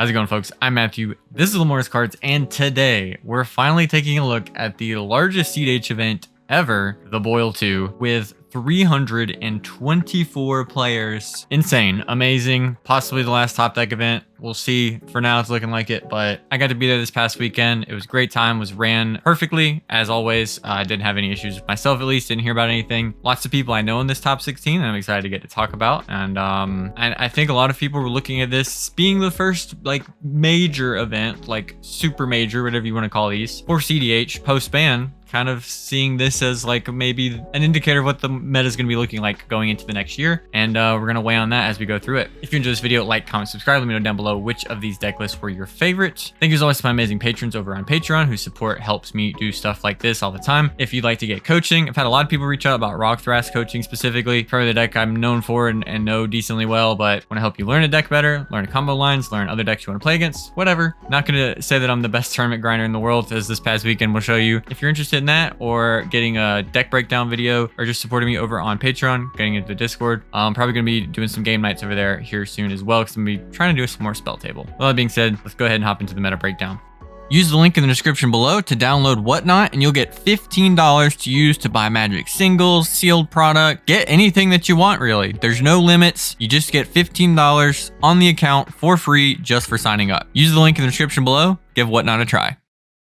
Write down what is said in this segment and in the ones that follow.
How's it going, folks? I'm Matthew. This is Lemora's Cards, and today we're finally taking a look at the largest cEDH event ever, the Boil 2, with 324 players. Insane, amazing, possibly the last top deck event. We'll see. For now, it's looking like it, but I got to be there this past weekend. It was a great time, was ran perfectly, as always. I didn't have any issues with myself, at least, didn't hear about anything. Lots of people I know in this top 16, and I'm excited to get to talk about. And I think a lot of people were looking at this being the first, like, major event, like, super major, whatever you want to call these, for cEDH post-ban. Kind of seeing this as like maybe an indicator of what the meta is going to be looking like going into the next year. And we're going to weigh on that as we go through it. If you enjoyed this video, like, comment, subscribe. Let me know down below which of these deck lists were your favorite. Thank you as always to my amazing patrons over on Patreon whose support helps me do stuff like this all the time. If you'd like to get coaching, I've had a lot of people reach out about Thras coaching specifically. Probably the deck I'm known for and know decently well, but want to help you learn a deck better, learn combo lines, learn other decks you want to play against, whatever. Not going to say that I'm the best tournament grinder in the world, as this past weekend will show you. If you're interested in that, or getting a deck breakdown video, or just supporting me over on Patreon, getting into the Discord, I'm probably going to be doing some game nights over there here soon as well, because I'm going to be trying to do some more spell table. With all that being said, let's go ahead and hop into the meta breakdown. Use the link in the description below to download Whatnot, and you'll get $15 to use to buy Magic singles, sealed product, get anything that you want, really. There's no limits. You just get $15 on the account for free just for signing up. Use the link in the description below. Give Whatnot a try.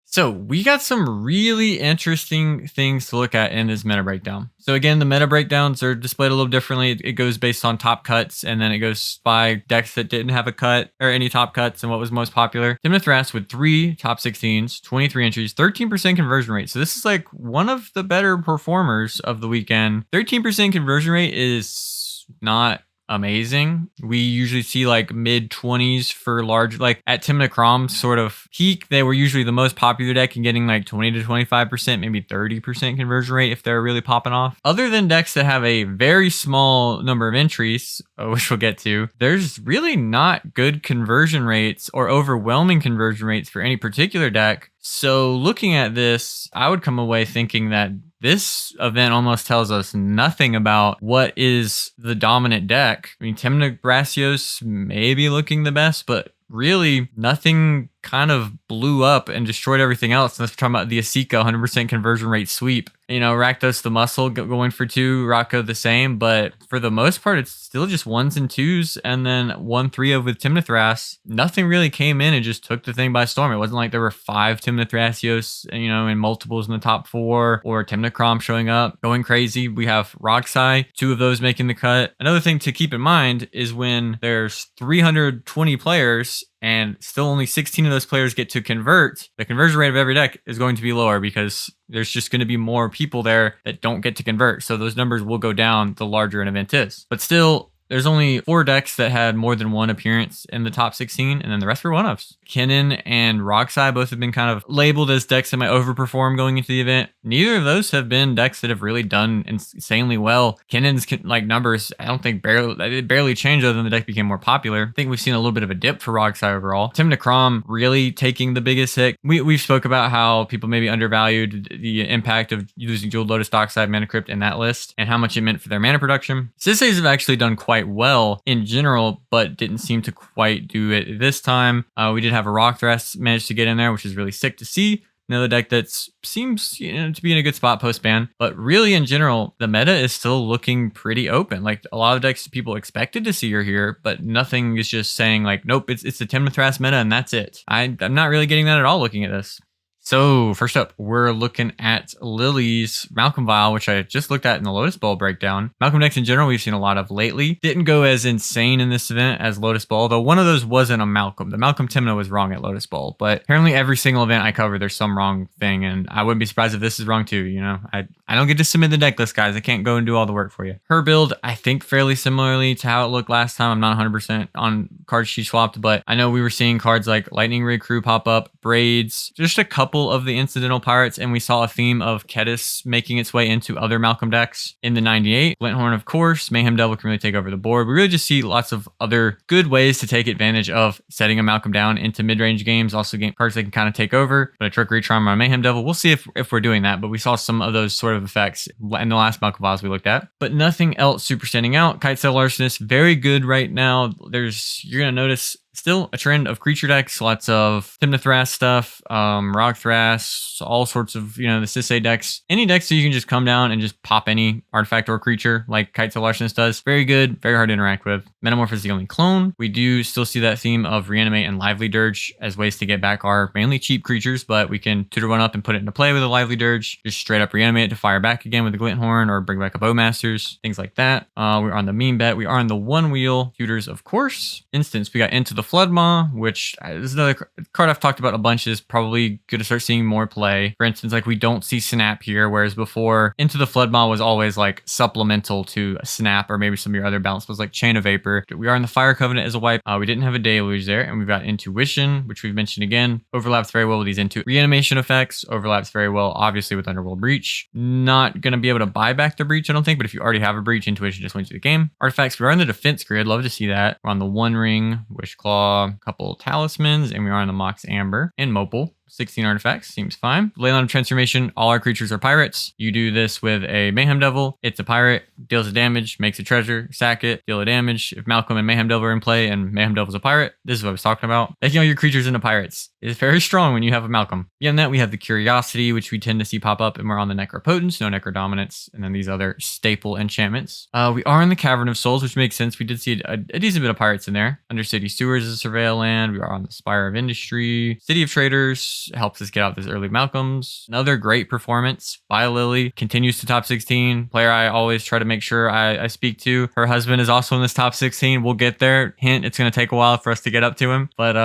So we got some really interesting things to look at in this meta breakdown. So again, the meta breakdowns are displayed a little differently. It goes based on top cuts, and then it goes by decks that didn't have a cut or any top cuts and what was most popular. Tymna Thras with 3 top 16s, 23 entries, 13% conversion rate. So this is like one of the better performers of the weekend. 13% conversion rate is not amazing. We usually see like mid 20s for large, like at Tymna Kraum sort of peak, they were usually the most popular deck and getting like 20 to 25%, maybe 30% conversion rate if they're really popping off. Other than decks that have a very small number of entries, which we'll get to, there's really not good conversion rates or overwhelming conversion rates for any particular deck. So looking at this, I would come away thinking that this event almost tells us nothing about what is the dominant deck. I mean, Tymna Thrasios may be looking the best, but really nothing kind of blew up and destroyed everything else. Unless we're talking about the Esika 100% conversion rate sweep. You know, Rakdos the muscle going for 2, Rocco the same, but for the most part, it's still just 1s and 2s, and then 1-3 with Tymna Thras. Nothing really came in and just took the thing by storm. It wasn't like there were 5 Tymna Thrasios, you know, in multiples in the top 4, or Tymna Kraum showing up, going crazy. We have Roxai, 2 of those making the cut. Another thing to keep in mind is when there's 320 players, and still only 16 of those players get to convert, the conversion rate of every deck is going to be lower because there's just going to be more people there that don't get to convert. So those numbers will go down the larger an event is. But still, there's only 4 decks that had more than 1 appearance in the top 16, and then the rest were one-offs. Kinnan and Roxai both have been kind of labeled as decks that might overperform going into the event. Neither of those have been decks that have really done insanely well. Kinnan's like numbers, I don't think barely changed other than the deck became more popular. I think we've seen a little bit of a dip for Roxai overall. Tymna Kraum really taking the biggest hit. We've spoke about how people maybe undervalued the impact of using Jeweled Lotus, Dockside, Mana Crypt in that list and how much it meant for their mana production. Sisays have actually done quite well in general, but didn't seem to quite do it this time. We did have a Thras manage to get in there, which is really sick to see. Another deck that seems, you know, to be in a good spot post-ban, but really in general, the meta is still looking pretty open. Like a lot of decks people expected to see are here, but nothing is just saying like, nope, it's the Tymna Thras meta and that's it. I'm not really getting that at all looking at this. So first up, we're looking at Lily's Malcolm Vial, which I just looked at in the Lotus Bowl breakdown. Malcolm decks in general, we've seen a lot of lately. Didn't go as insane in this event as Lotus Bowl, though one of those wasn't a Malcolm. The Malcolm Tymna was wrong at Lotus Bowl, but apparently every single event I cover, there's some wrong thing, and I wouldn't be surprised if this is wrong too, you know? I don't get to submit the deck list, guys. I can't go and do all the work for you. Her build, I think fairly similarly to how it looked last time. I'm not 100% on cards she swapped, but I know we were seeing cards like Lightning Rig Crew pop up, Braids, just a couple of the incidental pirates, and we saw a theme of Kedis making its way into other Malcolm decks in the 98. Glinthorn, of course. Mayhem Devil can really take over the board. We really just see lots of other good ways to take advantage of setting a Malcolm down into mid-range games. Also game cards that can kind of take over, but a Trickery Charm on Mayhem Devil. We'll see if we're doing that, but we saw some of those sort of effects in the last Malcolm Vials we looked at, but nothing else super standing out. Kitesail Larcenist, very good right now. You're going to notice Still a trend of creature decks, lots of Tymna Thras stuff, Rock Thras, all sorts of, the Sisay decks. Any decks that you can just come down and just pop any artifact or creature like Kite Larcenous does. Very good, very hard to interact with. Metamorph is the only clone. We do still see that theme of Reanimate and Lively Dirge as ways to get back our mainly cheap creatures, but we can tutor one up and put it into play with a Lively Dirge. Just straight up reanimate it to fire back again with a Glinthorn or bring back a Bowmasters, things like that. We're on the meme bet. We are on the one wheel tutors, of course. Instance, we got Into the Floodmaw, which is another card I've talked about a bunch. Is probably going to start seeing more play. For instance, like we don't see Snap here, whereas before Into the Floodmaw was always like supplemental to a Snap or maybe some of your other balance was like Chain of Vapor. We are in the Fire Covenant as a wipe. We didn't have a Deluge there, and we've got Intuition, which we've mentioned again. Overlaps very well with these reanimation effects. Overlaps very well, obviously, with Underworld Breach. Not going to be able to buy back the Breach, I don't think, but if you already have a Breach, Intuition just wins you the game. Artifacts, we are in the Defense grid. Love to see that. We're on the One Ring, Wish Claw, a couple Talismans, and we are on the Mox Amber and Mopal. 16 artifacts, seems fine. Leyline of Transformation, all our creatures are pirates. You do this with a Mayhem Devil. It's a pirate, deals a damage, makes a treasure, sack it, deal a damage. If Malcolm and Mayhem Devil are in play and Mayhem Devil's a pirate, this is what I was talking about. Making all your creatures into pirates is very strong when you have a Malcolm. Beyond that, we have the Curiosity, which we tend to see pop up, and we're on the Necropotence, no Necrodominance, and then these other staple enchantments. We are in the Cavern of Souls, which makes sense. We did see a decent bit of pirates in there. Undercity Sewers is a surveil land. We are on the Spire of Industry. City of Traders helps us get out this early Malcolms. Another great performance. Vial Lily continues to top 16. Player I always try to make sure I speak to. Her husband is also in this top 16. We'll get there. Hint, it's going to take a while for us to get up to him. But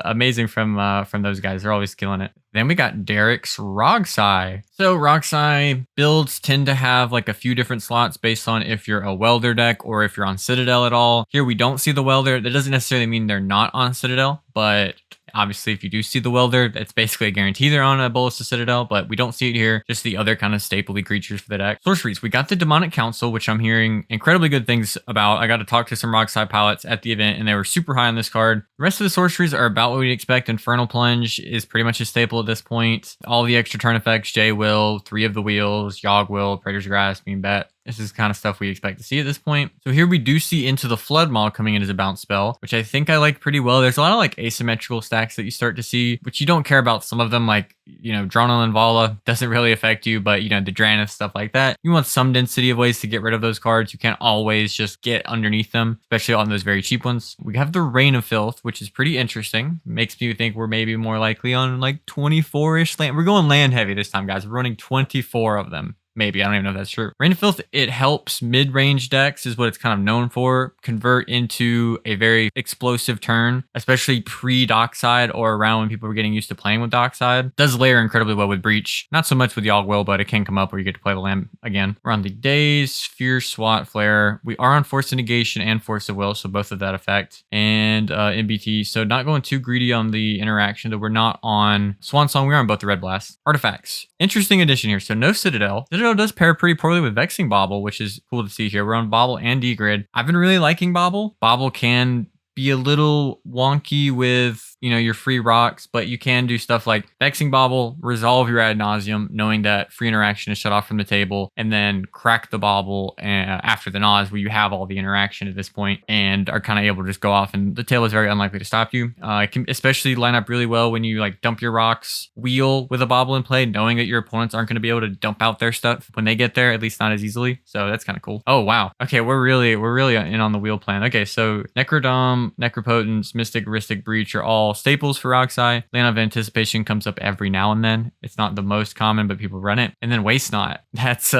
amazing from those guys. They're always killing it. Then we got Derek's Rogsai. So Rogsai builds tend to have like a few different slots based on if you're a Welder deck or if you're on Citadel at all. Here we don't see the Welder. That doesn't necessarily mean they're not on Citadel, but obviously if you do see the Welder, it's basically a guarantee they're on a Bolus to Citadel, but we don't see it here. Just the other kind of stapley creatures for the deck. Sorceries, we got the Demonic Council, which I'm hearing incredibly good things about. I got to talk to some Rogsai pilots at the event, and they were super high on this card. The rest of the sorceries are about what we'd expect. Infernal Plunge is pretty much a staple at this point. All the extra turn effects, J-Will, 3 of the Wheels, Yogg Will, Praetor's Grasp, Beam Bet. This is kind of stuff we expect to see at this point. So here we do see Into the Floodmaw coming in as a bounce spell, which I think I like pretty well. There's a lot of like asymmetrical stacks that you start to see, which you don't care about. Some of them, like, Dronal and Vala doesn't really affect you, but the Dranith, stuff like that. You want some density of ways to get rid of those cards. You can't always just get underneath them, especially on those very cheap ones. We have the Reign of Filth, which is pretty interesting. Makes me think we're maybe more likely on like 24-ish land. We're going land heavy this time, guys. We're running 24 of them. Maybe, I don't even know if that's true. Reign of Filth, it helps mid-range decks, is what it's kind of known for, convert into a very explosive turn, especially pre-Dockside or around when people were getting used to playing with Dockside. Does layer incredibly well with Breach. Not so much with Yogg Will, but it can come up where you get to play the land again. We're on the Daze, Fierce, Swat, Flare. We are on Force of Negation and Force of Will, so both of that effect. And MBT, so not going too greedy on the interaction, though we're not on Swan Song. We're on both the Red Blast. Artifacts. Interesting addition here. So no Citadel. Citadel does pair pretty poorly with Vexing Bauble, which is cool to see here. We're on Bauble and D-Grid. I've been really liking Bauble. Bauble can be a little wonky with your free rocks, but you can do stuff like Vexing Bauble, resolve your ad nauseum, knowing that free interaction is shut off from the table, and then crack the Bauble after the Naz, where you have all the interaction at this point and are kind of able to just go off, and the tail is very unlikely to stop you. It can especially line up really well when you like dump your rocks, wheel with a Bauble in play, knowing that your opponents aren't going to be able to dump out their stuff when they get there, at least not as easily. So that's kind of cool. Oh wow. Okay, we're really in on the wheel plan. Okay, so Necrodom, Necropotence, Mystic, Ristic, Breach are all staples for Rogsai. Land of Anticipation comes up every now and then. It's not the most common, but people run it. And then Waste Not. That's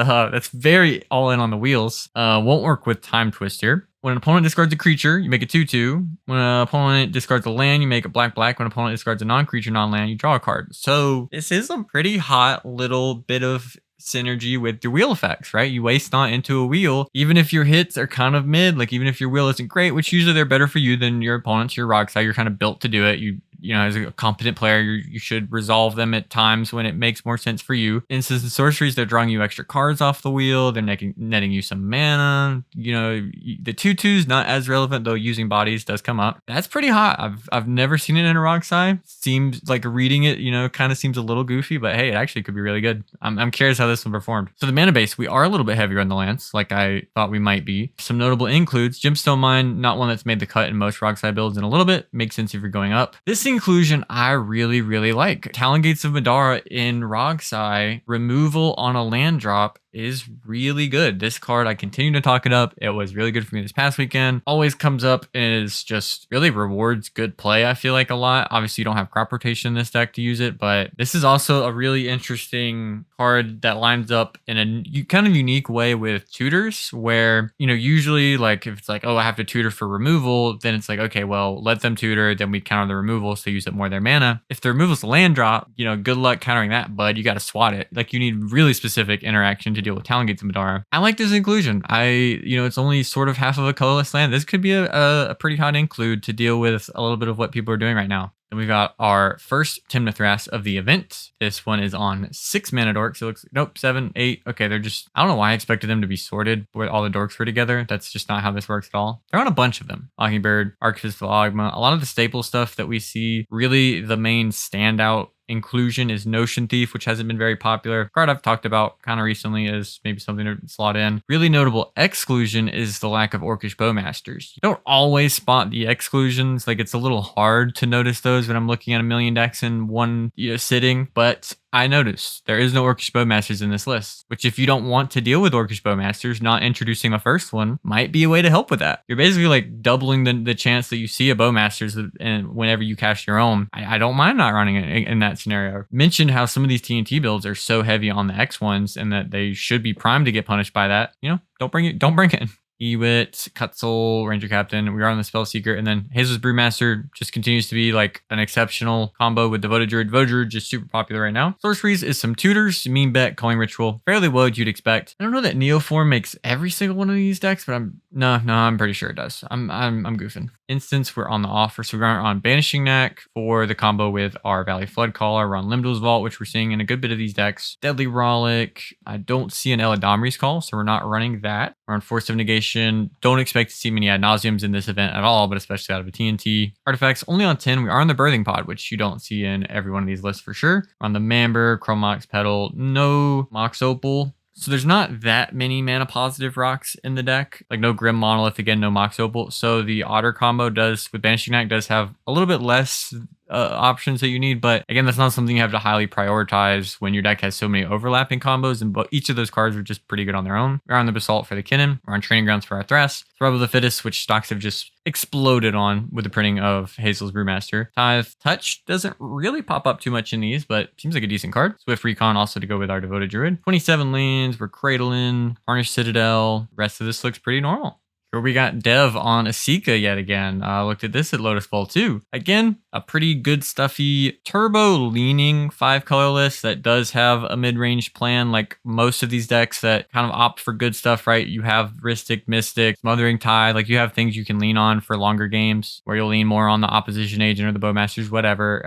very all in on the wheels. Won't work with Time Twister. When an opponent discards a creature, you make a 2/2. When an opponent discards a land, you make a black. When an opponent discards a non-creature, non-land, you draw a card. So this is a pretty hot little bit of synergy with your wheel effects, right? You waste not into a wheel, even if your hits are kind of mid, like even if your wheel isn't great, which usually they're better for you than your opponents, your Rogsai, you're kind of built to do it. You as a competent player, you should resolve them at times when it makes more sense for you. Instants and sorceries, they're drawing you extra cards off the wheel. They're netting you some mana. The 2/2's not as relevant, though using bodies does come up. That's pretty hot. I've never seen it in a Rockside. Seems like reading it, kind of seems a little goofy, but hey, it actually could be really good. I'm curious how this one performed. So the mana base, we are a little bit heavier on the lands, like I thought we might be. Some notable includes Gemstone Mine, not one that's made the cut in most Rockside builds in a little bit. Makes sense if you're going up. This inclusion I really, really like. Talon Gates of Madara in Rockside, removal on a land drop is really good. This card, I continue to talk it up. It was really good for me this past weekend. Always comes up and is just really rewards good play, I feel like, a lot. Obviously, you don't have crop rotation in this deck to use it, but this is also a really interesting card that lines up in a kind of unique way with tutors, where, usually, like, if it's like, oh, I have to tutor for removal, then it's like, okay, well, let them tutor, then we counter the removal, so use up more of their mana. If the removal's a land drop, good luck countering that, bud. You got to swat it. Like, you need really specific interaction to deal with Talon Gates of Madara. I like this inclusion. It's only sort of half of a colorless land. This could be a pretty hot include to deal with a little bit of what people are doing right now. Then we've got our first Tymna Thras of the event. This one is on 6 mana dorks. It looks, nope, 7, 8. Okay, they're just, I don't know why I expected them to be sorted where all the dorks were together. That's just not how this works at all. They're on a bunch of them. Mockingbird, Archivist Philogma, a lot of the staple stuff that we see. Really, the main standout inclusion is Notion Thief, which hasn't been very popular. A card I've talked about kind of recently is maybe something to slot in. Really notable exclusion is the lack of Orcish Bowmasters. You don't always spot the exclusions. Like, it's a little hard to notice those when I'm looking at a million decks in one sitting, but I noticed there is no Orcish Bowmasters in this list, which if you don't want to deal with Orcish Bowmasters, not introducing the first one might be a way to help with that. You're basically like doubling the chance that you see a Bowmasters and whenever you cast your own. I don't mind not running it in that scenario. Mentioned how some of these TNT builds are so heavy on the X ones and that they should be primed to get punished by that. Don't bring it. Ewit, Cutzel, Ranger Captain, we are on the Spell Seeker, and then Hazel's Brewmaster just continues to be like an exceptional combo with Devoted Druid. Devoted Druid just super popular right now. Sorceries is some tutors, Mean Bet, Calling Ritual, fairly what you'd expect. I don't know that Neoform makes every single one of these decks, but I'm pretty sure it does. I'm goofing. Instance, we're on the offer, so we're on Banishing Knack for the combo with our Valley Flood Caller. We're on Limdol's Vault, which we're seeing in a good bit of these decks. Deadly Rollick. I don't see an Eladamri's Call, so we're not running that. We're on Force of Negation. Don't expect to see many ad nauseums in this event at all, but especially out of a TNT. Artifacts only on 10. We are on the Birthing Pod, which you don't see in every one of these lists for sure. We're on the Mamber, Chrome Mox Petal, no Mox Opal. So there's not that many mana positive rocks in the deck. Like no Grim Monolith, again, no Mox Opal. So the Otter combo with Banishing Knack does have a little bit less options that you need, but again, that's not something you have to highly prioritize when your deck has so many overlapping combos, and each of those cards are just pretty good on their own. We're on the Basalt for the Kinnan. We're on Training Grounds for our Thras. Survival of the Fittest, which stocks have just exploded on with the printing of Hazel's Brewmaster. Tithe Touch doesn't really pop up too much in these, but seems like a decent card. Swift Recon also to go with our Devoted Druid. 27 lands, we're Cradling, Tarnished Citadel. The rest of this looks pretty normal. Here we got Dev on Esika yet again. Looked at this at Lotus Bowl too. Again, a pretty good stuffy turbo leaning 5 colorless that does have a mid-range plan like most of these decks that kind of opt for good stuff, right? You have Rhystic, Mystic, Smothering Tide, like you have things you can lean on for longer games where you'll lean more on the Opposition Agent or the Bowmasters, whatever.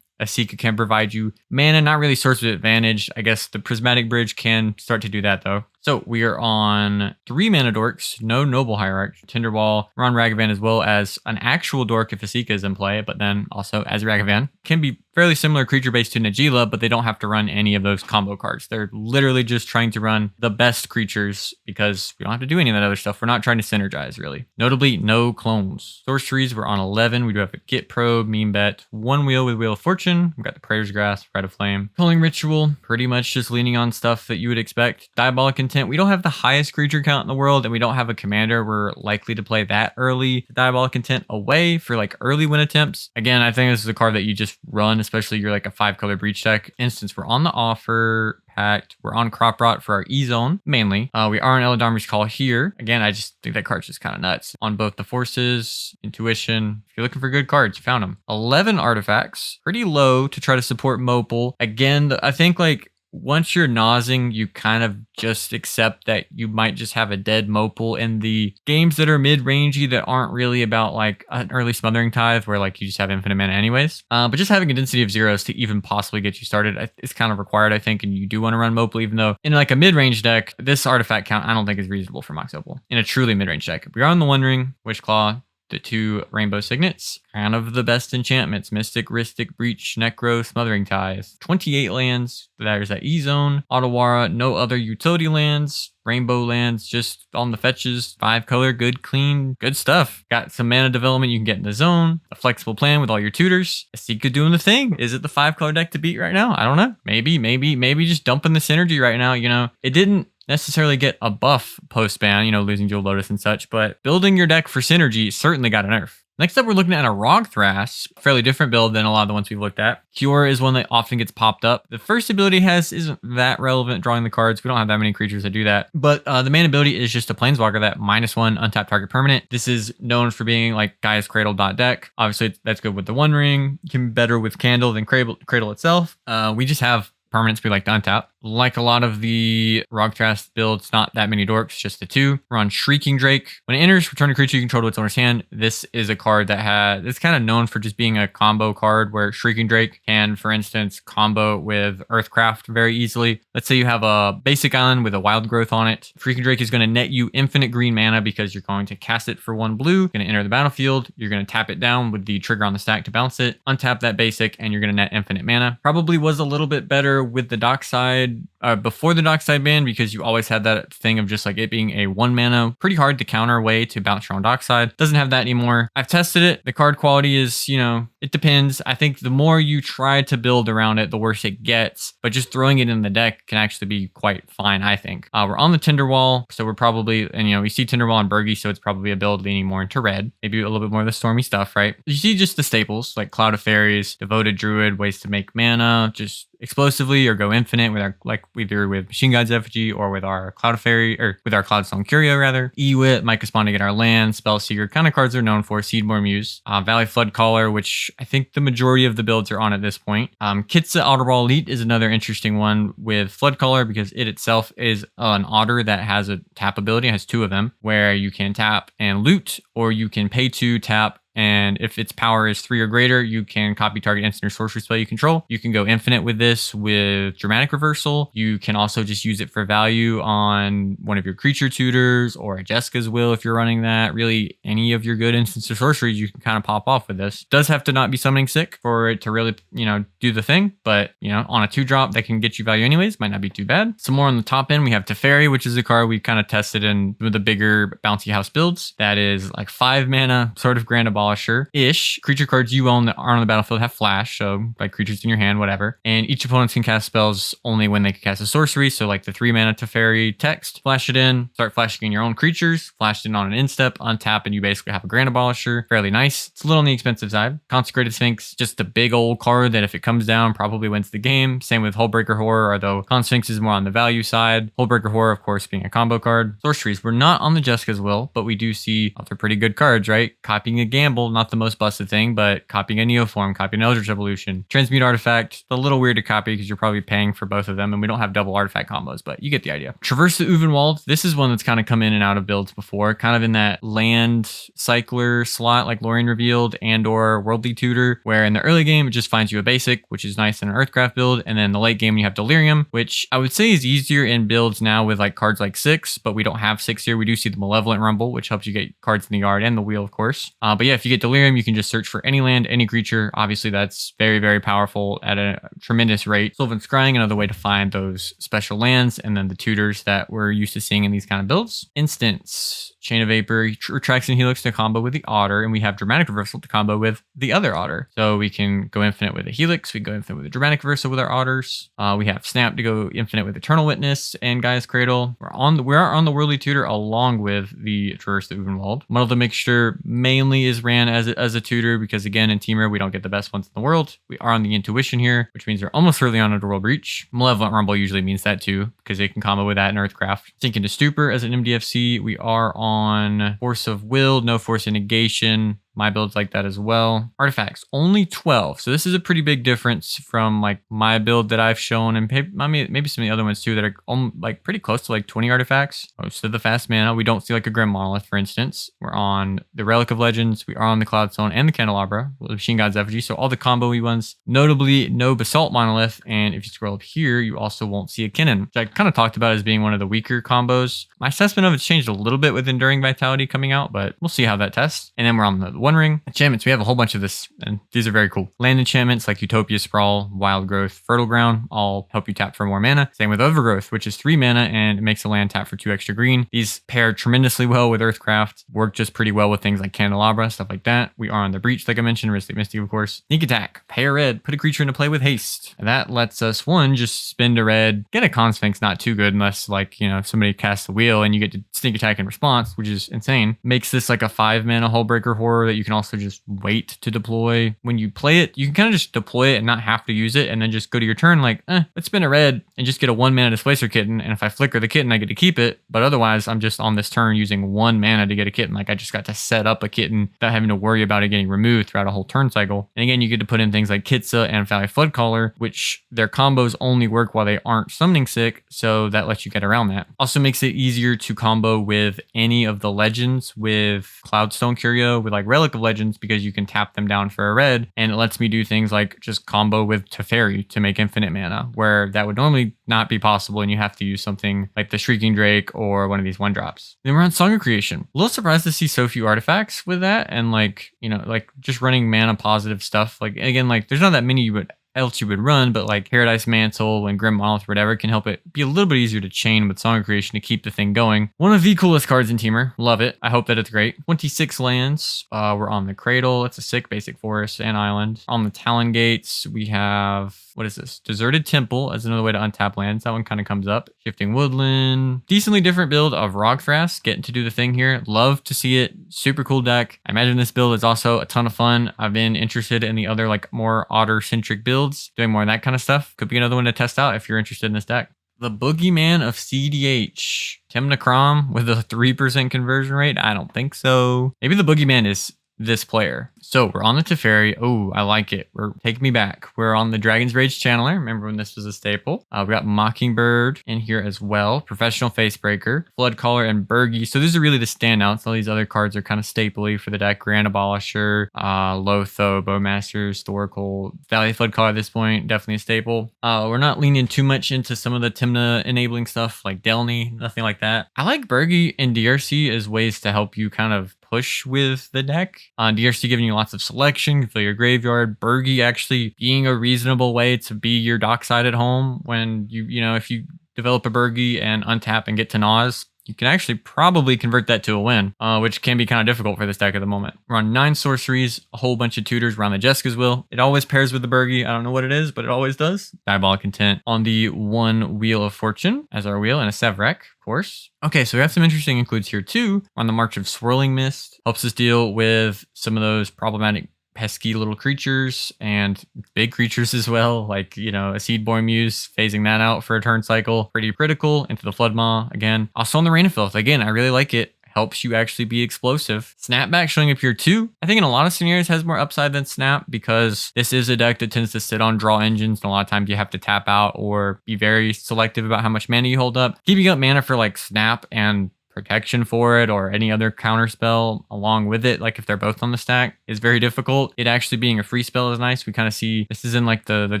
Esika can provide you mana, not really source of advantage. I guess the Prismatic Bridge can start to do that though. So we are on 3 mana dorks, no Noble Hierarch, Tinderwall. We're on Ragavan as well as an actual dork if Esika is in play, but then also as Ragavan. Can be fairly similar creature based to Najeela, but they don't have to run any of those combo cards. They're literally just trying to run the best creatures because we don't have to do any of that other stuff. We're not trying to synergize really. Notably, no clones. Sorceries, we're on 11. We do have a Git Probe, Mean Bet, 1 wheel with Wheel of Fortune. We've got the Praetor's Grasp, Rite of Flame. Calling Ritual, pretty much just leaning on stuff that you would expect. Diabolic Intent. We don't have the highest creature count in the world, and we don't have a commander. We're likely to play that early. Diabolic Intent away for like early win attempts. Again, I think this is a card that you just run, especially you're like a 5-color breach deck. Instance, we're on the offer. Pact. We're on Crop Rot for our E-Zone, mainly. We are on Eladamri's Call here. Again, I just think that card's just kind of nuts. On both the Forces, Intuition. If you're looking for good cards, you found them. 11 artifacts. Pretty low to try to support Mopal. Again, I think like once you're nosing, you kind of just accept that you might just have a dead Mopal in the games that are mid-rangey that aren't really about like an early Smothering Tithe where like you just have infinite mana anyways. But just having a density of zeros to even possibly get you started is kind of required, I think, and you do want to run Mopal, even though in like a mid-range deck, this artifact count I don't think is reasonable for Mox Opal. In a truly mid-range deck, we are on the One Ring, Witchclaw, the 2 Rainbow Signets, kind of the best enchantments: Mystic, Rhystic, Breach, Necro, Smothering Tithe. 28 lands. There's that E-Zone, Otawara, no other utility lands, Rainbow lands just on the fetches, 5 color, good, clean, good stuff. Got some mana development you can get in the zone, a flexible plan with all your tutors. Esika doing the thing. Is it the 5 color deck to beat right now? I don't know. Maybe just dumping the synergy right now. You know, it didn't necessarily get a buff post-ban, you know, losing Jewel Lotus and such, but building your deck for synergy certainly got a nerf. Next up, we're looking at a Rog Thras, fairly different build than a lot of the ones we've looked at. Cure is one that often gets popped up. The first ability isn't that relevant drawing the cards. We don't have that many creatures that do that. But the main ability is just a Planeswalker that -1 untapped target permanent. This is known for being like Gaia's Cradle deck. Obviously, that's good with the One Ring. You can be better with Candle than Cradle itself. We just have permanents we like to untap. Like a lot of the Rog Thras builds, not that many dorks, just the 2. We're on Shrieking Drake. When it enters, return a creature you control to its owner's hand. This is a card that it's kind of known for just being a combo card where Shrieking Drake can, for instance, combo with Earthcraft very easily. Let's say you have a basic island with a wild growth on it. Shrieking Drake is going to net you infinite green mana because you're going to cast it for 1 blue, going to enter the battlefield, you're going to tap it down with the trigger on the stack to bounce it, untap that basic, and you're going to net infinite mana. Probably was a little bit better with the Dockside, before the Dockside ban, because you always had that thing of just like it being a 1 mana, pretty hard to counter way to bounce your own Dockside. Doesn't have that anymore. I've tested it. The card quality is, you know, it depends. I think the more you try to build around it, the worse it gets. But just throwing it in the deck can actually be quite fine, I think. We're on the Tinderwall, so we're probably, and you know, we see Tinderwall and Bergie, so it's probably a build leaning more into red. Maybe a little bit more of the stormy stuff, right? You see just the staples, like Cloud of Fairies, Devoted Druid, ways to make mana, just explosively or go infinite with our, like either with Machine God's Effigy or with our Cloud of Fairy, or with our Cloudstone Curio rather. Ewit, Micah Spawn to get our land, Spellseeker, kind of cards are known for. Seedmore Muse, Valley Floodcaller, which I think the majority of the builds are on at this point. Kitsa Otterwall Elite is another interesting one with Floodcaller because it itself is an otter that has a tap ability. It has 2 of them where you can tap and loot, or you can pay to tap, and if its power is 3 or greater, you can copy target instant or sorcery spell you control. You can go infinite with this with Dramatic Reversal. You can also just use it for value on one of your creature tutors or a Jessica's Will if you're running that. Really, any of your good instants or sorceries you can kind of pop off with this. Does have to not be summoning sick for it to really, you know, do the thing, but you know, on a 2-drop that can get you value anyways, might not be too bad. Some more on the top end, we have Teferi, which is a card we kind of tested in with the bigger bouncy house builds. That is like 5 mana, sort of Grand Abolisher-ish. Creature cards you own that aren't on the battlefield have flash, so like creatures in your hand, whatever. And each opponent can cast spells only when they can cast a sorcery, so like the 3 mana Teferi text, flash it in, start flashing in your own creatures, flash it in on an instep, untap, and you basically have a Grand Abolisher. Fairly nice. It's a little on the expensive side. Consecrated Sphinx, just a big old card that if it comes down, probably wins the game. Same with Hullbreaker Horror, although Sphinx is more on the value side. Hullbreaker Horror, of course, being a combo card. Sorceries, we're not on the Jessica's Will, but we do see other pretty good cards, right? Copying a Gamble, not the most busted thing, but copying a Neoform, copying an Eldritch Evolution. Transmute Artifact, it's a little weird to copy because you're probably paying for both of them, and we don't have double artifact combos, but you get the idea. Traverse the Uvenwald, this is one that's kind of come in and out of builds before, kind of in that land cycler slot like Lorien Revealed and or Worldly Tutor, where in the early game it just finds you a basic, which is nice in an Earthcraft build, and then the late game you have Delirium, which I would say is easier in builds now with like cards like 6, but we don't have 6 here. We do see the Malevolent Rumble, which helps you get cards in the yard, and the Wheel, of course. But yeah, if you get Delirium, you can just search for any land, any creature. Obviously, that's very, very powerful at a tremendous rate. Sylvan Scrying, another way to find those special lands, and then the tutors that we're used to seeing in these kind of builds. Instance, Chain of Vapor, Retracts and Helix to combo with the Otter, and we have Dramatic Reversal to combo with the other Otter. So we can go infinite with a Helix, we go infinite with a Dramatic Reversal with our Otters. We have Snap to go infinite with Eternal Witness and Gaia's Cradle. We are on the Worldly Tutor along with the Traverse the Uvenwald. Muddle the Mixture mainly is ran as a tutor because again in Temur we don't get the best ones in the world. We are on the Intuition here, which means we're almost certainly on Underworld Breach. Malevolent Rumble usually means that too because they can combo with that in Earthcraft. Sink into Stupor as an MDFC. We are on Force of Will, no Force of Negation. My build's like that as well. Artifacts, only 12. So this is a pretty big difference from like my build that I've shown, and maybe some of the other ones too that are like pretty close to like 20 artifacts. Most of the fast mana. We don't see like a Grim Monolith, for instance. We're on the Relic of Legends. We are on the Cloudstone and the Candelabra with the Machine God's Effigy. So all the combo-y ones. Notably, no Basalt Monolith. And if you scroll up here, you also won't see a Kinnan, which I kind of talked about as being one of the weaker combos. My assessment of it's changed a little bit with Enduring Vitality coming out, but we'll see how that tests. And then we're on the One Ring. Enchantments, we have a whole bunch of this, and these are very cool. Land enchantments like Utopia Sprawl, Wild Growth, Fertile Ground, all help you tap for more mana. Same with Overgrowth, which is 3 mana and it makes a land tap for 2 extra green. These pair tremendously well with Earthcraft, work just pretty well with things like Candelabra, stuff like that. We are on the Breach, like I mentioned, Ristic Mystic, of course. Sneak Attack, pay a red, put a creature into play with haste. And that lets us, one, just spend a red, get a Consphinx, not too good unless like, you know, if somebody casts the wheel and you get to Sneak Attack in response, which is insane. Makes this like a 5 mana Hullbreaker Horror that you can also just wait to deploy. When you play it, you can kind of just deploy it and not have to use it, and then just go to your turn like, let's spin a red and just get a 1 mana Displacer Kitten, and if I flicker the kitten, I get to keep it, but otherwise I'm just on this turn using 1 mana to get a kitten. Like I just got to set up a kitten without having to worry about it getting removed throughout a whole turn cycle. And again, you get to put in things like Kitsa and Valley Floodcaller, which their combos only work while they aren't summoning sick, so that lets you get around that. Also makes it easier to combo with any of the legends with Cloudstone Curio, with like Relic of Legends, because you can tap them down for a red, and it lets me do things like just combo with Teferi to make infinite mana, where that would normally not be possible and you have to use something like the Shrieking Drake or one of these 1-drops. Then we're on Song of Creation. A little surprised to see so few artifacts with that, and like, you know, like just running mana positive stuff. Like again, like there's not that many else you would run, but like Paradise Mantle and Grim Monolith or whatever can help it be a little bit easier to chain with Song of Creation to keep the thing going. One of the coolest cards in Temur. Love it. I hope that it's great. 26 lands. We're on the Cradle. It's a sick basic forest and island. On the Talon Gates, we have, what is this? Deserted Temple as another way to untap lands. That one kind of comes up. Shifting Woodland. Decently different build of Thras. Getting to do the thing here. Love to see it. Super cool deck. I imagine this build is also a ton of fun. I've been interested in the other like more otter-centric builds. Doing more of that kind of stuff. Could be another one to test out if you're interested in this deck. The Boogeyman of cEDH. Tymna Kraum with a 3% conversion rate? I don't think so. Maybe the Boogeyman is this player. So we're on the Teferi. Oh, I like it. Take me back. We're on the Dragon's Rage Channeler. Remember when this was a staple? We got Mockingbird in here as well. Professional Facebreaker, Floodcaller, and Burgi. So these are really the standouts. All these other cards are kind of stapley for the deck. Grand Abolisher, Lotho, Bowmaster, Storkel, Valley Floodcaller at this point, definitely a staple. We're not leaning too much into some of the Tymna enabling stuff like Delny, nothing like that. I like Burgi and DRC as ways to help you kind of push with the deck. DRC giving you lots of selection, you fill your graveyard. Burgi actually being a reasonable way to be your Dockside at home when you know, if you develop a Burgi and untap and get to Naws, you can actually probably convert that to a win, which can be kind of difficult for this deck at the moment. We're on 9 sorceries, a whole bunch of tutors. We're on the Jessica's Will. It always pairs with the Burgi. I don't know what it is, but it always does. Diabolic Intent on the 1 Wheel of Fortune as our wheel, and a Sevrek, of course. Okay, so we have some interesting includes here too. We're on the March of Swirling Mist. Helps us deal with some of those problematic pesky little creatures and big creatures as well, like, you know, a Seedborn Muse, phasing that out for a turn cycle. Pretty critical. Into the Flood Maw again. Also on the Rain of Filth. Again, I really like it. Helps you actually be explosive. Snapback showing up here too. I think in a lot of scenarios has more upside than Snap, because this is a deck that tends to sit on draw engines, and a lot of times you have to tap out or be very selective about how much mana you hold up. Keeping up mana for like Snap and protection for it or any other counter spell along with it, like if they're both on the stack, is very difficult. It actually being a free spell is nice. We kind of see this is in like the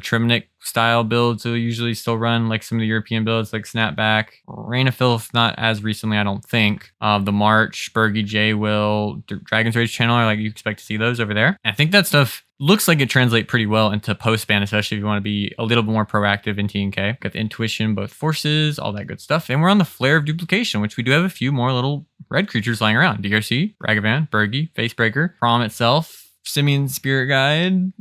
Trimnic style builds, so we usually still run like some of the European builds like Snapback. Rain of Filth, not as recently, I don't think. The March, Burgi, J-Will, Dragon's Rage Channeler, like you expect to see those over there. And I think that stuff looks like it translates pretty well into post-ban, especially if you want to be a little bit more proactive in T&K. Got the Intuition, both forces, all that good stuff. And we're on the Flare of Duplication, which we do have a few more little red creatures lying around. DRC, Ragavan, Burgi, Facebreaker, Prom itself, Simian Spirit Guide.